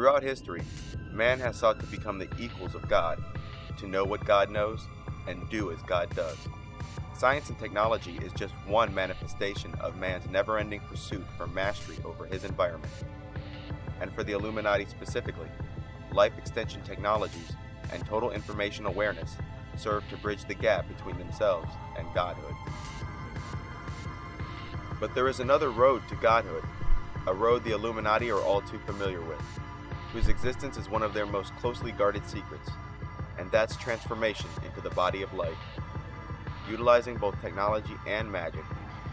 Throughout history, man has sought to become the equals of God, to know what God knows, and do as God does. Science and technology is just one manifestation of man's never-ending pursuit for mastery over his environment. And for the Illuminati specifically, life extension technologies and total information awareness serve to bridge the gap between themselves and godhood. But there is another road to godhood, a road the Illuminati are all too familiar with, whose existence is one of their most closely guarded secrets, and that's transformation into the body of light. Utilizing both technology and magic,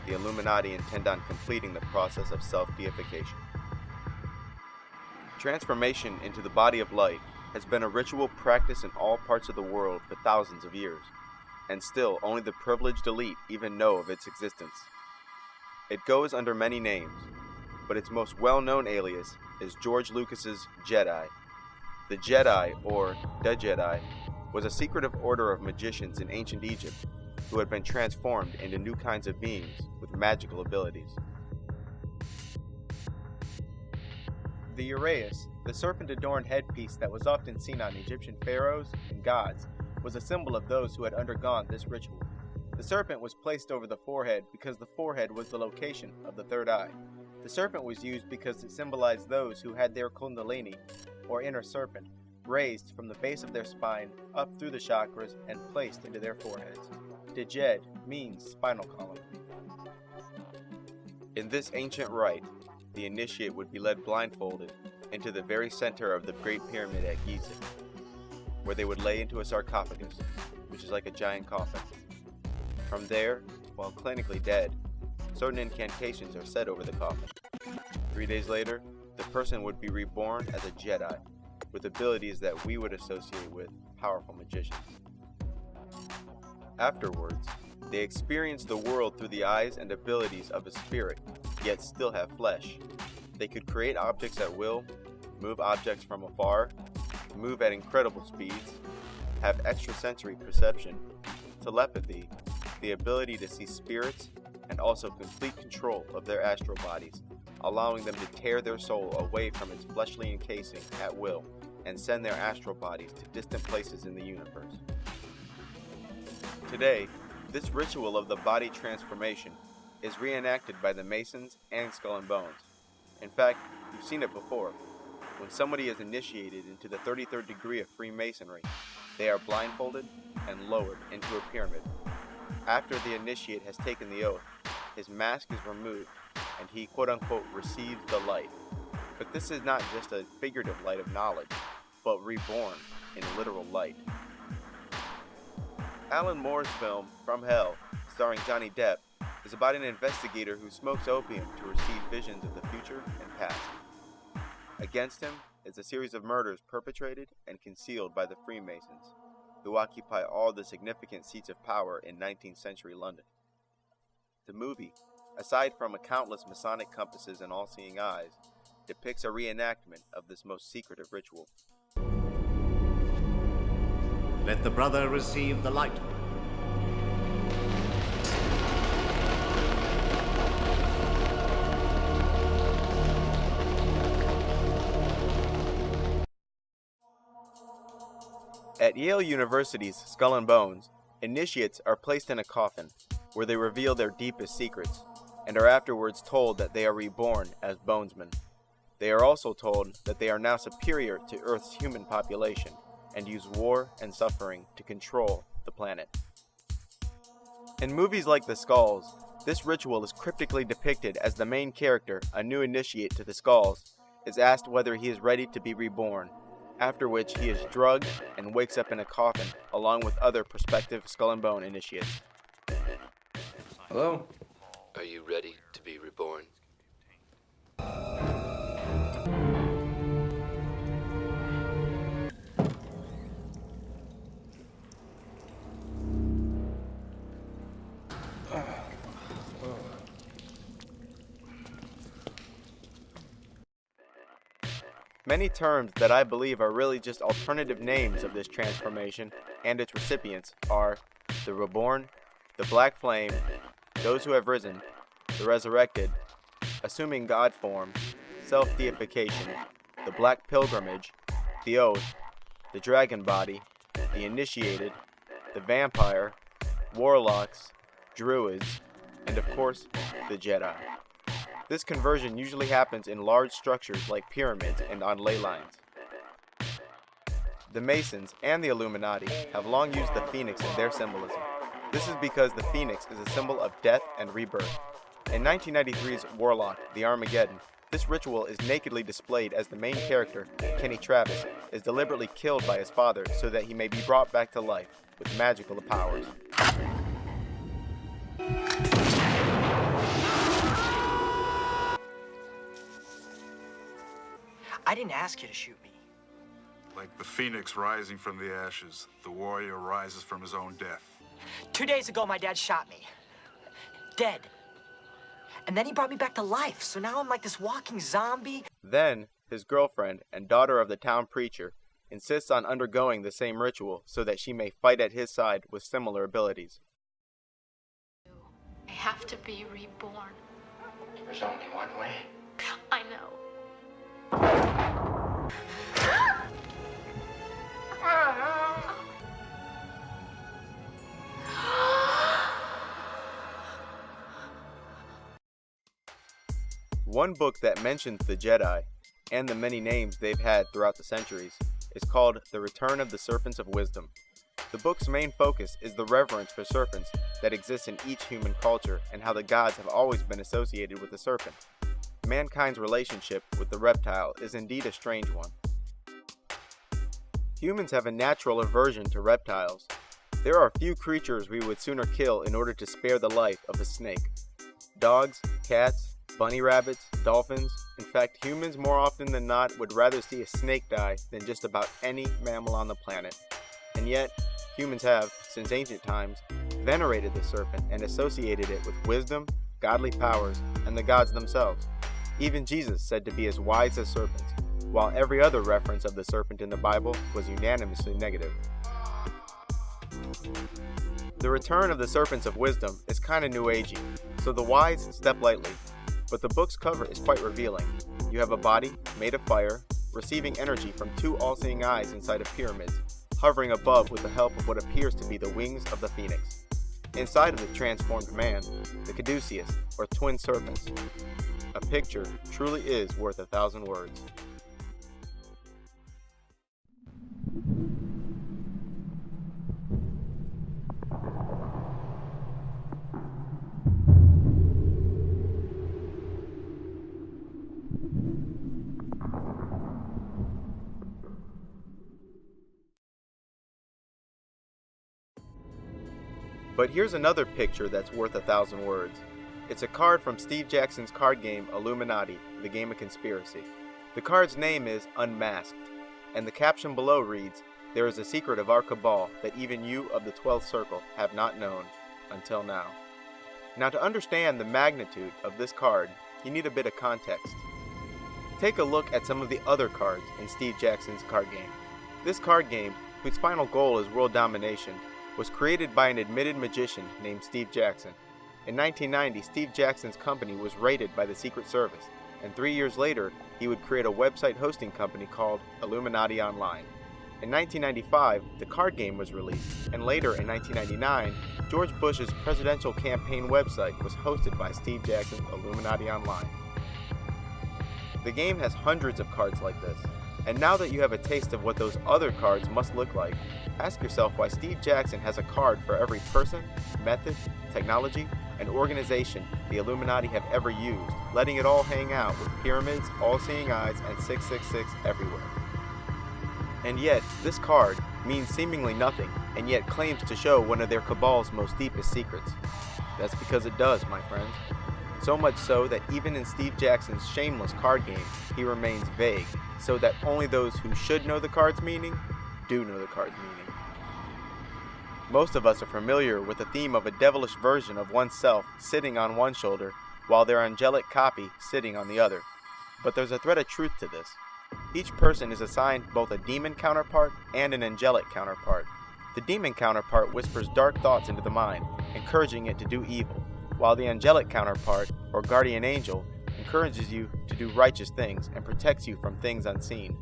the Illuminati intend on completing the process of self-deification. Transformation into the body of light has been a ritual practice in all parts of the world for thousands of years, and still only the privileged elite even know of its existence. It goes under many names, but its most well-known alias is George Lucas's Jedi. The Jedi, or the Jedi, was a secretive order of magicians in ancient Egypt who had been transformed into new kinds of beings with magical abilities. The uraeus, the serpent-adorned headpiece that was often seen on Egyptian pharaohs and gods, was a symbol of those who had undergone this ritual. The serpent was placed over the forehead because the forehead was the location of the third eye. The serpent was used because it symbolized those who had their kundalini, or inner serpent, raised from the base of their spine up through the chakras and placed into their foreheads. Djed means spinal column. In this ancient rite, the initiate would be led blindfolded into the very center of the Great Pyramid at Giza, where they would lay into a sarcophagus, which is like a giant coffin. From there, while clinically dead, certain incantations are said over the coffin. 3 days later, the person would be reborn as a Jedi, with abilities that we would associate with powerful magicians. Afterwards, they experience the world through the eyes and abilities of a spirit, yet still have flesh. They could create objects at will, move objects from afar, move at incredible speeds, have extrasensory perception, telepathy, the ability to see spirits, and also complete control of their astral bodies, allowing them to tear their soul away from its fleshly encasing at will and send their astral bodies to distant places in the universe. Today, this ritual of the body transformation is reenacted by the Masons and Skull and Bones. In fact, you've seen it before. When somebody is initiated into the 33rd degree of Freemasonry, they are blindfolded and lowered into a pyramid. After the initiate has taken the oath, his mask is removed and he quote-unquote receives the light. But this is not just a figurative light of knowledge, but reborn in literal light. Alan Moore's film, From Hell, starring Johnny Depp, is about an investigator who smokes opium to receive visions of the future and past. Against him is a series of murders perpetrated and concealed by the Freemasons, who occupy all the significant seats of power in 19th century London. The movie, aside from countless Masonic compasses and all-seeing eyes, depicts a reenactment of this most secretive ritual. Let the brother receive the light. At Yale University's Skull and Bones, initiates are placed in a coffin, where they reveal their deepest secrets, and are afterwards told that they are reborn as bonesmen. They are also told that they are now superior to Earth's human population, and use war and suffering to control the planet. In movies like The Skulls, this ritual is cryptically depicted as the main character, a new initiate to the Skulls, is asked whether he is ready to be reborn, after which he is drugged and wakes up in a coffin along with other prospective Skull and Bone initiates. Hello? Are you ready to be reborn? Many terms that I believe are really just alternative names of this transformation and its recipients are the reborn, the black flame, those who have risen, the resurrected, assuming God form, self-deification, the Black Pilgrimage, the Oath, the Dragon Body, the Initiated, the Vampire, Warlocks, Druids, and of course, the Jedi. This conversion usually happens in large structures like pyramids and on ley lines. The Masons and the Illuminati have long used the phoenix in their symbolism. This is because the phoenix is a symbol of death and rebirth. In 1993's Warlock, the Armageddon, this ritual is nakedly displayed as the main character, Kenny Travis, is deliberately killed by his father so that he may be brought back to life with magical powers. I didn't ask you to shoot me. Like the phoenix rising from the ashes, the warrior rises from his own death. 2 days ago, my dad shot me. Dead. And then he brought me back to life, so now I'm like this walking zombie. Then, his girlfriend and daughter of the town preacher insists on undergoing the same ritual so that she may fight at his side with similar abilities. I have to be reborn. There's only one way. I know. One book that mentions the Jedi, and the many names they've had throughout the centuries, is called The Return of the Serpents of Wisdom. The book's main focus is the reverence for serpents that exists in each human culture and how the gods have always been associated with the serpent. Mankind's relationship with the reptile is indeed a strange one. Humans have a natural aversion to reptiles. There are few creatures we would sooner kill in order to spare the life of a snake. Dogs, cats, bunny rabbits, dolphins. In fact, humans more often than not would rather see a snake die than just about any mammal on the planet. And yet, humans have, since ancient times, venerated the serpent and associated it with wisdom, godly powers, and the gods themselves. Even Jesus said to be as wise as serpents, while every other reference of the serpent in the Bible was unanimously negative. The return of the serpents of wisdom is kinda new agey, so the wise step lightly. But the book's cover is quite revealing. You have a body made of fire, receiving energy from two all-seeing eyes inside of pyramids, hovering above with the help of what appears to be the wings of the phoenix. Inside of the transformed man, the caduceus, or twin serpents. A picture truly is worth 1,000 words. But here's another picture that's worth 1,000 words. It's a card from Steve Jackson's card game Illuminati, the Game of Conspiracy. The card's name is Unmasked, and the caption below reads, "There is a secret of our cabal that even you of the 12th Circle have not known until now." Now, to understand the magnitude of this card, you need a bit of context. Take a look at some of the other cards in Steve Jackson's card game. This card game, whose final goal is world domination, was created by an admitted magician named Steve Jackson. In 1990, Steve Jackson's company was raided by the Secret Service, and 3 years later, he would create a website hosting company called Illuminati Online. In 1995, the card game was released, and later in 1999, George Bush's presidential campaign website was hosted by Steve Jackson's Illuminati Online. The game has hundreds of cards like this, and now that you have a taste of what those other cards must look like, ask yourself why Steve Jackson has a card for every person, method, technology, and organization the Illuminati have ever used, letting it all hang out with pyramids, all-seeing eyes, and 666 everywhere. And yet, this card means seemingly nothing, and yet claims to show one of their cabal's most deepest secrets. That's because it does, my friends. So much so that even in Steve Jackson's shameless card game, he remains vague, so that only those who should know the card's meaning do know the card's meaning. Most of us are familiar with the theme of a devilish version of oneself sitting on one shoulder while their angelic copy sitting on the other. But there's a thread of truth to this. Each person is assigned both a demon counterpart and an angelic counterpart. The demon counterpart whispers dark thoughts into the mind, encouraging it to do evil, while the angelic counterpart, or guardian angel, encourages you to do righteous things, and protects you from things unseen.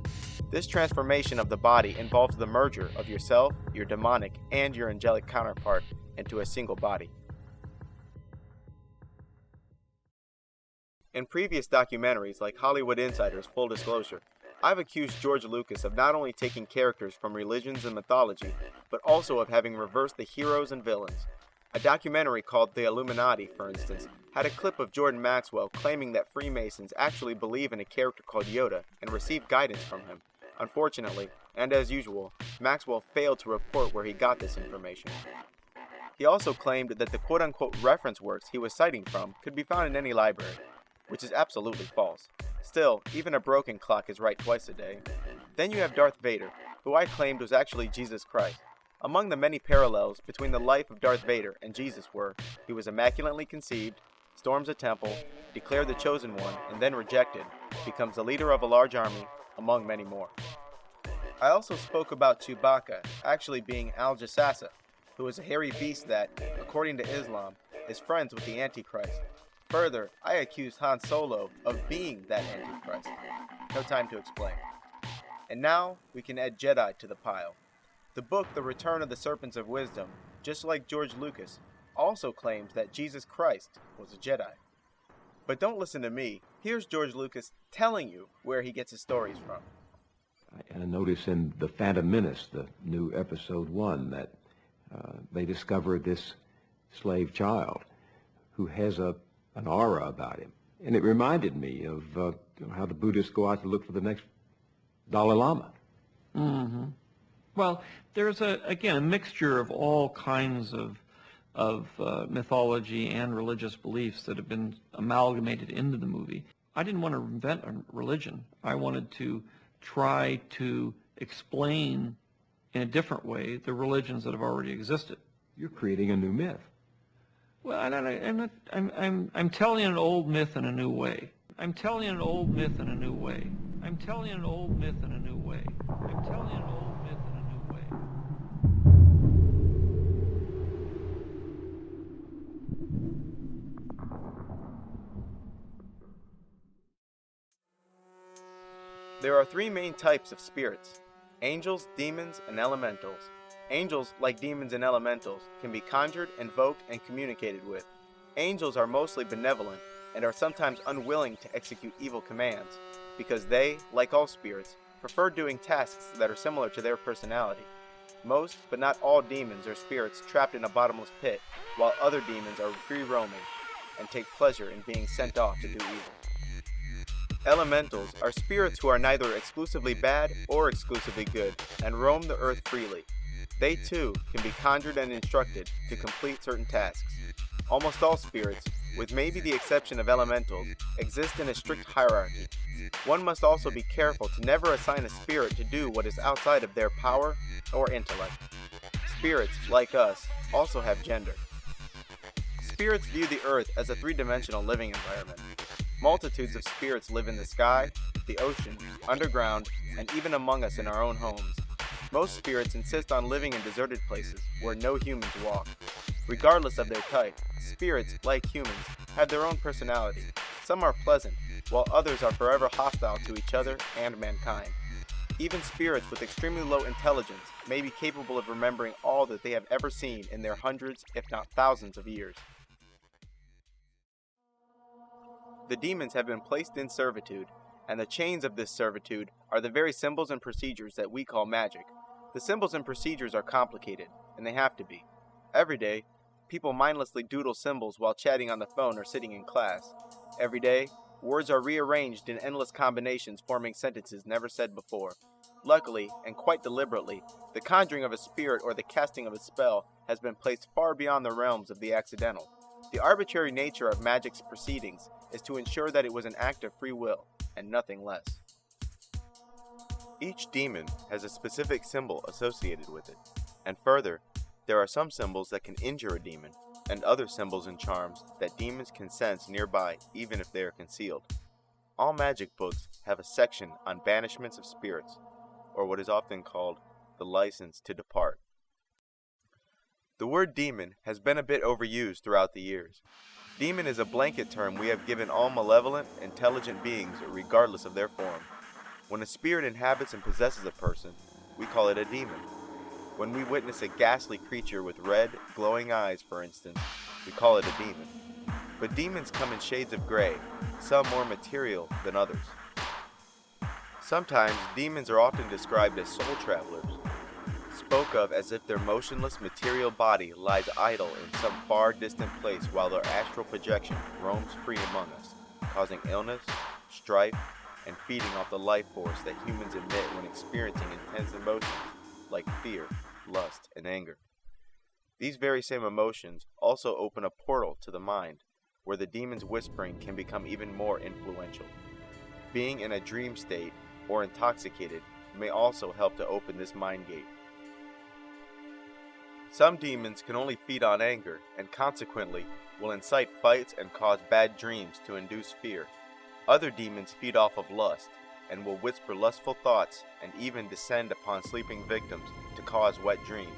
This transformation of the body involves the merger of yourself, your demonic, and your angelic counterpart into a single body. In previous documentaries like Hollywood Insider's Full Disclosure, I've accused George Lucas of not only taking characters from religions and mythology, but also of having reversed the heroes and villains. A documentary called The Illuminati, for instance, had a clip of Jordan Maxwell claiming that Freemasons actually believe in a character called Yoda and receive guidance from him. Unfortunately, and as usual, Maxwell failed to report where he got this information. He also claimed that the quote-unquote reference works he was citing from could be found in any library, which is absolutely false. Still, even a broken clock is right twice a day. Then you have Darth Vader, who I claimed was actually Jesus Christ. Among the many parallels between the life of Darth Vader and Jesus were, he was immaculately conceived, storms a temple, declared the chosen one, and then rejected, becomes the leader of a large army, among many more. I also spoke about Chewbacca actually being Al-Jassasa, who is a hairy beast that, according to Islam, is friends with the Antichrist. Further, I accused Han Solo of being that Antichrist. No time to explain. And now, we can add Jedi to the pile. The book The Return of the Serpents of Wisdom, just like George Lucas, also claims that Jesus Christ was a Jedi. But don't listen to me. Here's George Lucas telling you where he gets his stories from. I notice in The Phantom Menace, the new episode 1, that they discover this slave child who has an aura about him. And it reminded me of how the Buddhists go out to look for the next Dalai Lama. Mm-hmm. Well, there's again a mixture of all kinds of mythology and religious beliefs that have been amalgamated into the movie. I didn't want to invent a religion. I wanted to try to explain in a different way the religions that have already existed. You're creating a new myth. Well, I'm telling an old myth in a new way. I'm telling an old myth in a new way. I'm telling an old myth in a new way. I'm telling an old myth in a new way. There are three main types of spirits: angels, demons, and elementals. Angels, like demons and elementals, can be conjured, invoked, and communicated with. Angels are mostly benevolent and are sometimes unwilling to execute evil commands, because they, like all spirits, prefer doing tasks that are similar to their personality. Most, but not all demons are spirits trapped in a bottomless pit, while other demons are free roaming and take pleasure in being sent off to do evil. Elementals are spirits who are neither exclusively bad or exclusively good, and roam the earth freely. They too can be conjured and instructed to complete certain tasks. Almost all spirits, with maybe the exception of elementals, exist in a strict hierarchy. One must also be careful to never assign a spirit to do what is outside of their power or intellect. Spirits, like us, also have gender. Spirits view the earth as a three-dimensional living environment. Multitudes of spirits live in the sky, the ocean, underground, and even among us in our own homes. Most spirits insist on living in deserted places where no humans walk. Regardless of their type, spirits, like humans, have their own personality. Some are pleasant, while others are forever hostile to each other and mankind. Even spirits with extremely low intelligence may be capable of remembering all that they have ever seen in their hundreds, if not thousands of years. The demons have been placed in servitude, and the chains of this servitude are the very symbols and procedures that we call magic. The symbols and procedures are complicated, and they have to be. Every day, people mindlessly doodle symbols while chatting on the phone or sitting in class. Every day, words are rearranged in endless combinations forming sentences never said before. Luckily, and quite deliberately, the conjuring of a spirit or the casting of a spell has been placed far beyond the realms of the accidental. The arbitrary nature of magic's proceedings is to ensure that it was an act of free will, and nothing less. Each demon has a specific symbol associated with it, and further, there are some symbols that can injure a demon, and other symbols and charms that demons can sense nearby even if they are concealed. All magic books have a section on banishments of spirits, or what is often called the license to depart. The word demon has been a bit overused throughout the years. Demon is a blanket term we have given all malevolent, intelligent beings regardless of their form. When a spirit inhabits and possesses a person, we call it a demon. When we witness a ghastly creature with red, glowing eyes, for instance, we call it a demon. But demons come in shades of gray, some more material than others. Sometimes demons are often described as soul travelers, spoke of as if their motionless material body lies idle in some far distant place while their astral projection roams free among us, causing illness, strife, and feeding off the life force that humans emit when experiencing intense emotions like fear, lust, and anger. These very same emotions also open a portal to the mind, where the demon's whispering can become even more influential. Being in a dream state or intoxicated may also help to open this mind gate. Some demons can only feed on anger and consequently will incite fights and cause bad dreams to induce fear. Other demons feed off of lust and will whisper lustful thoughts and even descend upon sleeping victims to cause wet dreams.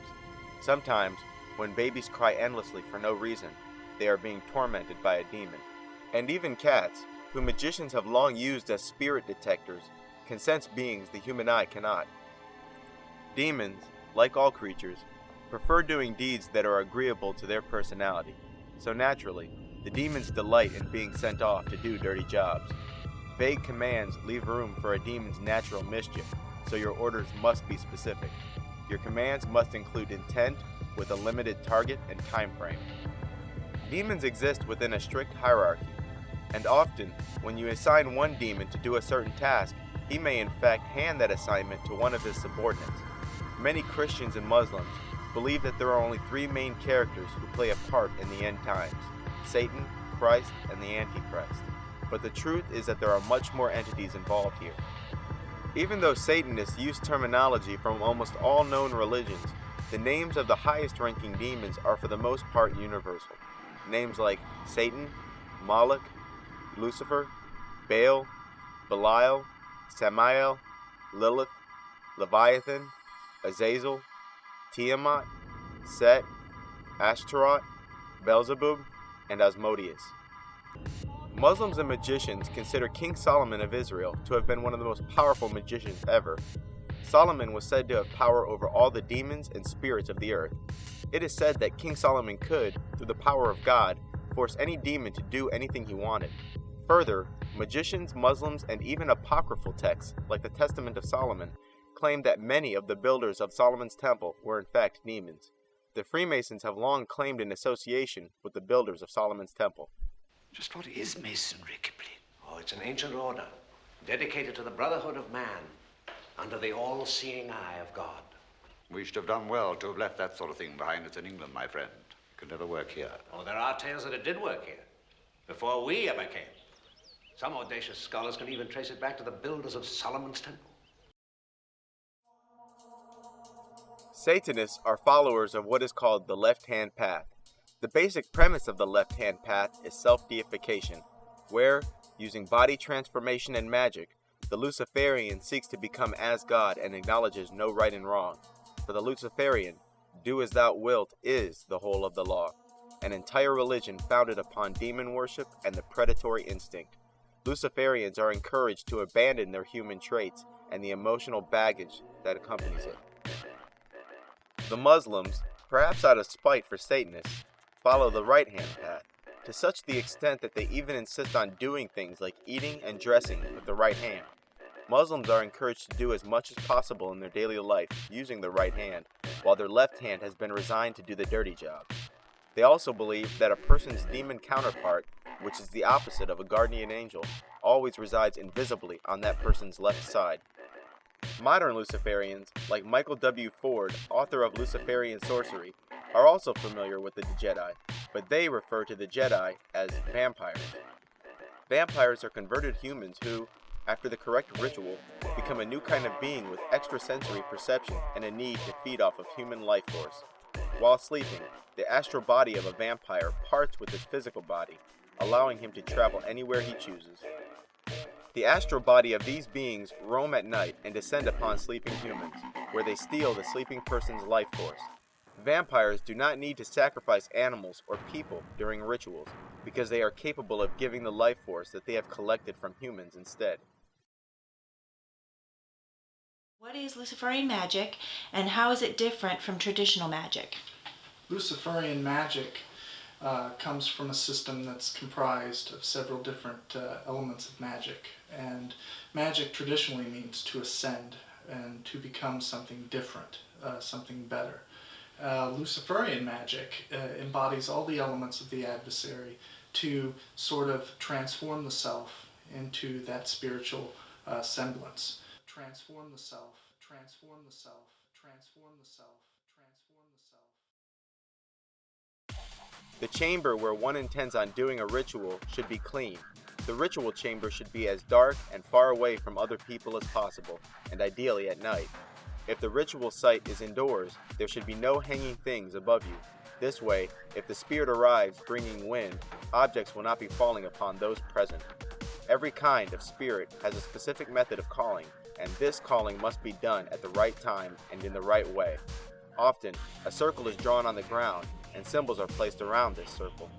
Sometimes, when babies cry endlessly for no reason, they are being tormented by a demon. And even cats, who magicians have long used as spirit detectors, can sense beings the human eye cannot. Demons, like all creatures, prefer doing deeds that are agreeable to their personality, so naturally, the demons delight in being sent off to do dirty jobs. Vague commands leave room for a demon's natural mischief, so your orders must be specific. Your commands must include intent with a limited target and time frame. Demons exist within a strict hierarchy, and often, when you assign one demon to do a certain task, he may in fact hand that assignment to one of his subordinates. Many Christians and Muslims believe that there are only three main characters who play a part in the end times: Satan, Christ, and the Antichrist. But the truth is that there are much more entities involved here. Even though Satanists use terminology from almost all known religions, the names of the highest-ranking demons are for the most part universal. Names like Satan, Moloch, Lucifer, Baal, Belial, Samael, Lilith, Leviathan, Azazel, Tiamat, Set, Ashtaroth, Beelzebub, and Asmodeus. Muslims and magicians consider King Solomon of Israel to have been one of the most powerful magicians ever. Solomon was said to have power over all the demons and spirits of the earth. It is said that King Solomon could, through the power of God, force any demon to do anything he wanted. Further, magicians, Muslims, and even apocryphal texts, like the Testament of Solomon, claim that many of the builders of Solomon's temple were in fact demons. The Freemasons have long claimed an association with the builders of Solomon's temple. Just what is Masonry, Kipling? Oh, it's an ancient order dedicated to the brotherhood of man under the all-seeing eye of God. We should have done well to have left that sort of thing behind us in England, my friend. It could never work here. Oh, there are tales that it did work here, before we ever came. Some audacious scholars can even trace it back to the builders of Solomon's temple. Satanists are followers of what is called the left-hand path. The basic premise of the left-hand path is self-deification, where, using body transformation and magic, the Luciferian seeks to become as God and acknowledges no right and wrong. For the Luciferian, do as thou wilt is the whole of the law, an entire religion founded upon demon worship and the predatory instinct. Luciferians are encouraged to abandon their human traits and the emotional baggage that accompanies it. The Muslims, perhaps out of spite for Satanists, follow the right-hand path, to such the extent that they even insist on doing things like eating and dressing with the right hand. Muslims are encouraged to do as much as possible in their daily life using the right hand, while their left hand has been resigned to do the dirty job. They also believe that a person's demon counterpart, which is the opposite of a guardian angel, always resides invisibly on that person's left side. Modern Luciferians, like Michael W. Ford, author of Luciferian Sorcery, are also familiar with the Jedi, but they refer to the Jedi as vampires. Vampires are converted humans who, after the correct ritual, become a new kind of being with extrasensory perception and a need to feed off of human life force. While sleeping, the astral body of a vampire parts with his physical body, allowing him to travel anywhere he chooses. The astral body of these beings roam at night and descend upon sleeping humans, where they steal the sleeping person's life force. Vampires do not need to sacrifice animals or people during rituals because they are capable of giving the life force that they have collected from humans instead. What is Luciferian magic, and how is it different from traditional magic? Luciferian magic comes from a system that's comprised of several different elements of magic. And magic traditionally means to ascend and to become something different, something better. Luciferian magic embodies all the elements of the adversary to sort of transform the self into that spiritual semblance. Transform the self, transform the self, transform the self, transform the self. The chamber where one intends on doing a ritual should be clean. The ritual chamber should be as dark and far away from other people as possible, and ideally at night. If the ritual site is indoors, there should be no hanging things above you. This way, if the spirit arrives bringing wind, objects will not be falling upon those present. Every kind of spirit has a specific method of calling, and this calling must be done at the right time and in the right way. Often, a circle is drawn on the ground, and symbols are placed around this circle.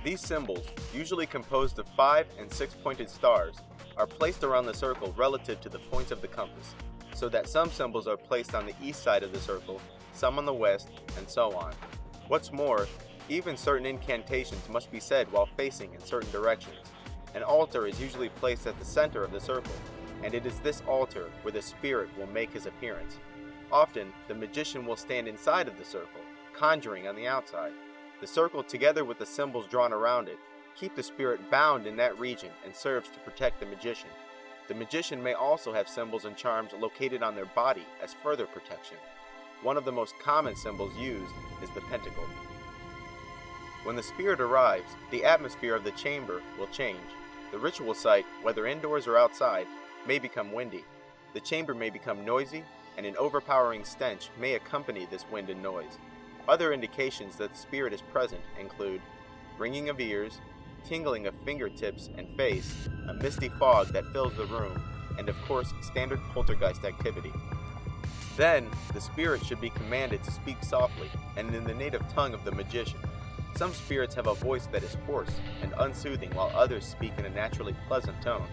These symbols, usually composed of 5 and 6-pointed stars, are placed around the circle relative to the points of the compass, so that some symbols are placed on the east side of the circle, some on the west, and so on. What's more, even certain incantations must be said while facing in certain directions. An altar is usually placed at the center of the circle, and it is this altar where the spirit will make his appearance. Often, the magician will stand inside of the circle, conjuring on the outside. The circle, together with the symbols drawn around it, keep the spirit bound in that region and serves to protect the magician. The magician may also have symbols and charms located on their body as further protection. One of the most common symbols used is the pentacle. When the spirit arrives, the atmosphere of the chamber will change. The ritual site, whether indoors or outside, may become windy. The chamber may become noisy, and an overpowering stench may accompany this wind and noise. Other indications that the spirit is present include ringing of ears, tingling of fingertips and face, a misty fog that fills the room, and of course, standard poltergeist activity. Then, the spirit should be commanded to speak softly and in the native tongue of the magician. Some spirits have a voice that is hoarse and unsoothing, while others speak in a naturally pleasant tone.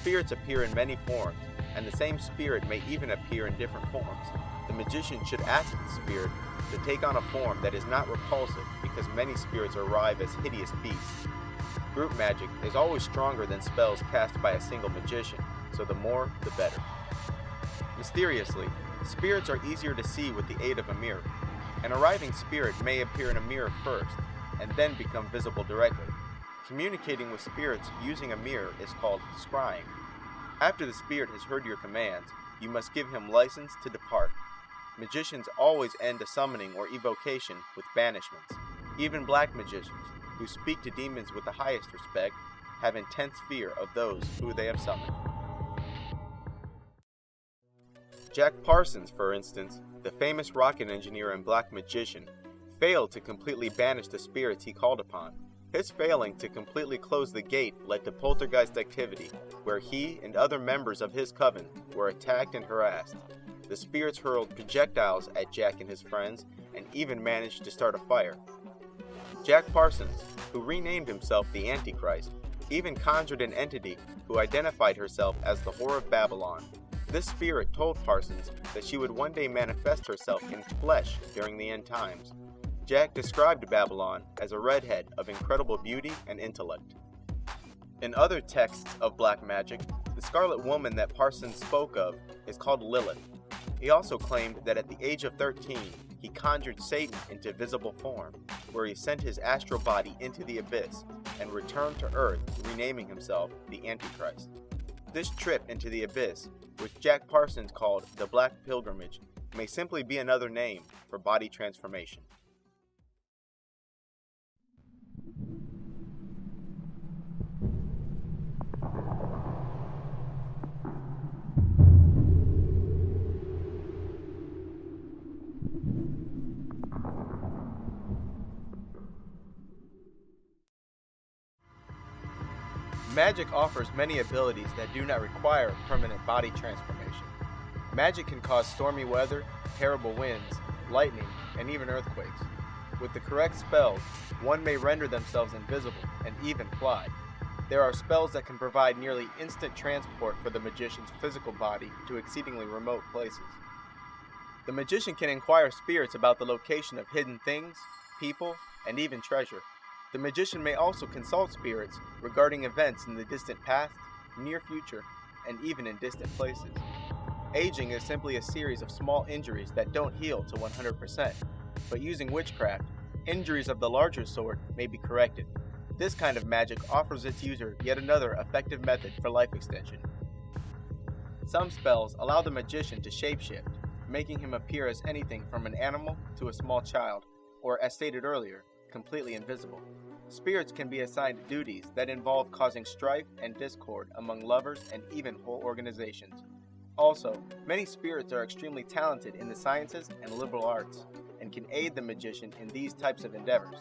Spirits appear in many forms, and the same spirit may even appear in different forms. The magician should ask the spirit to take on a form that is not repulsive, because many spirits arrive as hideous beasts. Group magic is always stronger than spells cast by a single magician, so the more, the better. Mysteriously, spirits are easier to see with the aid of a mirror. An arriving spirit may appear in a mirror first, and then become visible directly. Communicating with spirits using a mirror is called scrying. After the spirit has heard your commands, you must give him license to depart. Magicians always end a summoning or evocation with banishments. Even black magicians, who speak to demons with the highest respect, have intense fear of those who they have summoned. Jack Parsons, for instance, the famous rocket engineer and black magician, failed to completely banish the spirits he called upon. His failing to completely close the gate led to poltergeist activity, where he and other members of his coven were attacked and harassed. The spirits hurled projectiles at Jack and his friends, and even managed to start a fire. Jack Parsons, who renamed himself the Antichrist, even conjured an entity who identified herself as the Whore of Babylon. This spirit told Parsons that she would one day manifest herself in flesh during the end times. Jack described Babylon as a redhead of incredible beauty and intellect. In other texts of black magic, the Scarlet Woman that Parsons spoke of is called Lilith. He also claimed that at the age of 13, he conjured Satan into visible form, where he sent his astral body into the abyss and returned to Earth, renaming himself the Antichrist. This trip into the abyss, which Jack Parsons called the Black Pilgrimage, may simply be another name for body transformation. Magic offers many abilities that do not require permanent body transformation. Magic can cause stormy weather, terrible winds, lightning, and even earthquakes. With the correct spells, one may render themselves invisible and even fly. There are spells that can provide nearly instant transport for the magician's physical body to exceedingly remote places. The magician can inquire spirits about the location of hidden things, people, and even treasure. The magician may also consult spirits regarding events in the distant past, near future, and even in distant places. Aging is simply a series of small injuries that don't heal to 100%, but using witchcraft, injuries of the larger sort may be corrected. This kind of magic offers its user yet another effective method for life extension. Some spells allow the magician to shapeshift, making him appear as anything from an animal to a small child, or as stated earlier, completely invisible. Spirits can be assigned duties that involve causing strife and discord among lovers and even whole organizations. Also, many spirits are extremely talented in the sciences and liberal arts, and can aid the magician in these types of endeavors.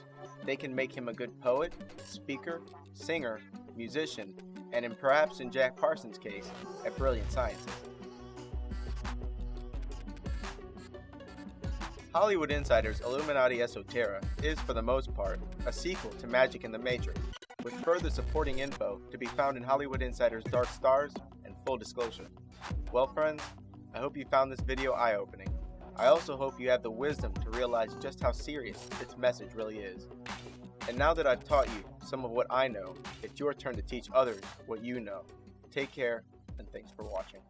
They can make him a good poet, speaker, singer, musician, and perhaps in Jack Parsons' case, a brilliant scientist. Hollywood Insider's Illuminati Esotera is, for the most part, a sequel to Magic in the Matrix, with further supporting info to be found in Hollywood Insider's Dark Stars and Full Disclosure. Well friends, I hope you found this video eye-opening. I also hope you have the wisdom to realize just how serious its message really is. And now that I've taught you some of what I know, it's your turn to teach others what you know. Take care, and thanks for watching.